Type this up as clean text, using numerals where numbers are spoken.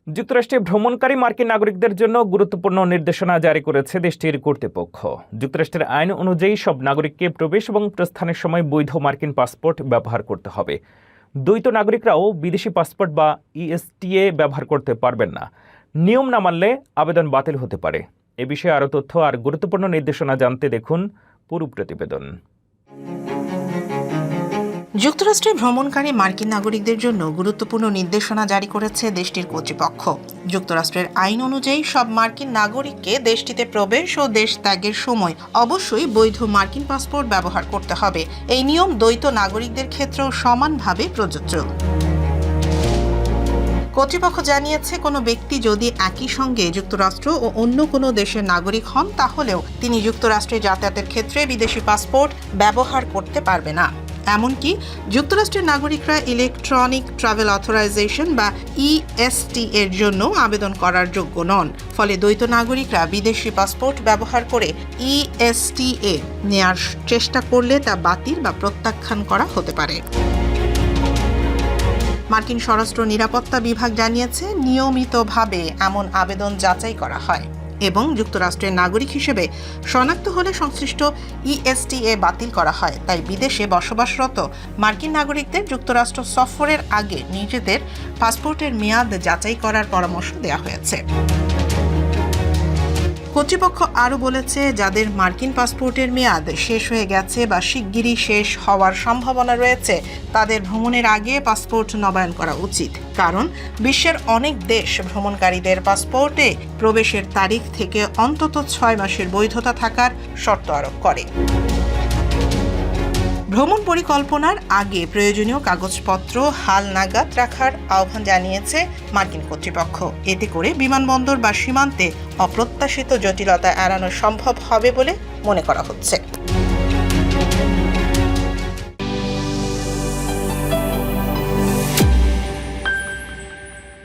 যুক্তরাষ্ট্রে ভ্রমণকারী মার্কিন নাগরিকদের জন্য গুরুত্বপূর্ণ নির্দেশনা জারি করেছে দেশটির কর্তৃপক্ষ। যুক্তরাষ্ট্রের আইন অনুযায়ী সব নাগরিককে প্রবেশ এবং প্রস্থানের সময় বৈধ মার্কিন পাসপোর্ট ব্যবহার করতে হবে। দ্বৈত নাগরিকরাও বিদেশি পাসপোর্ট বা ইএসটিএ ব্যবহার করতে পারবেন না। নিয়ম না মানলে আবেদন বাতিল হতে পারে। এ বিষয়ে আরও তথ্য আর গুরুত্বপূর্ণ নির্দেশনা জানতে দেখুন পুরো প্রতিবেদন। যুক্তরাষ্ট্রে ভ্রমণকারী মার্কিন নাগরিকদের জন্য গুরুত্বপূর্ণ নির্দেশনা জারি করেছে দেশটির কর্তৃপক্ষ। যুক্তরাষ্ট্রের আইন অনুযায়ী সব মার্কিন নাগরিককে দেশটিতে প্রবেশ ও দেশ ত্যাগের সময় অবশ্যই বৈধ মার্কিন পাসপোর্ট ব্যবহার করতে হবে। এই নিয়ম দ্বৈত নাগরিকদের ক্ষেত্রেও সমানভাবে প্রযোজ্য। কর্তৃপক্ষ জানিয়েছে, কোনো ব্যক্তি যদি একই সঙ্গে যুক্তরাষ্ট্র ও অন্য কোনো দেশের নাগরিক হন, তাহলেও তিনি যুক্তরাষ্ট্রে যাতায়াতের ক্ষেত্রে বিদেশি পাসপোর্ট ব্যবহার করতে পারবে না। এমনকি যুক্তরাষ্ট্রের নাগরিকরা ইলেকট্রনিক ট্রাভেল অথরাইজেশন বা ইএসটি এর জন্য আবেদন করার যোগ্য নন। ফলে দ্বৈত নাগরিকরা বিদেশি পাসপোর্ট ব্যবহার করে ইএসটিএ নেয়ার চেষ্টা করলে তা বাতিল বা প্রত্যাখ্যান করা হতে পারে। মার্কিন স্বরাষ্ট্র নিরাপত্তা বিভাগ জানিয়েছে, নিয়মিতভাবে এমন আবেদন যাচাই করা হয় এবং যুক্তরাষ্ট্রের নাগরিক হিসেবে শনাক্ত হলে সংশ্লিষ্ট ইএসটিএ বাতিল করা হয়। তাই বিদেশে বসবাসরত মার্কিন নাগরিকদের যুক্তরাষ্ট্র সফরের আগে নিজেদের পাসপোর্টের মেয়াদ যাচাই করার পরামর্শ দেওয়া হয়েছে। কর্তৃপক্ষ আরও বলেছে, যাদের মার্কিন পাসপোর্টের মেয়াদ শেষ হয়ে গেছে বা শিগগিরই শেষ হওয়ার সম্ভাবনা রয়েছে, তাদের ভ্রমণের আগে পাসপোর্ট নবায়ন করা উচিত। কারণ বিশ্বের অনেক দেশ ভ্রমণকারীদের পাসপোর্টে প্রবেশের তারিখ থেকে অন্তত 6 মাসের বৈধতা থাকার শর্ত আরোপ করে। ভ্রমণ পরিকল্পনার আগে প্রয়োজনীয় কাগজপত্র হালনাগাদ রাখার আহ্বান জানিয়েছে মার্কিন কর্তৃপক্ষ। এতে করে বিমানবন্দর বা সীমান্তে অপ্রত্যাশিত জটিলতা এড়ানো সম্ভব হবে বলে মনে করা হচ্ছে।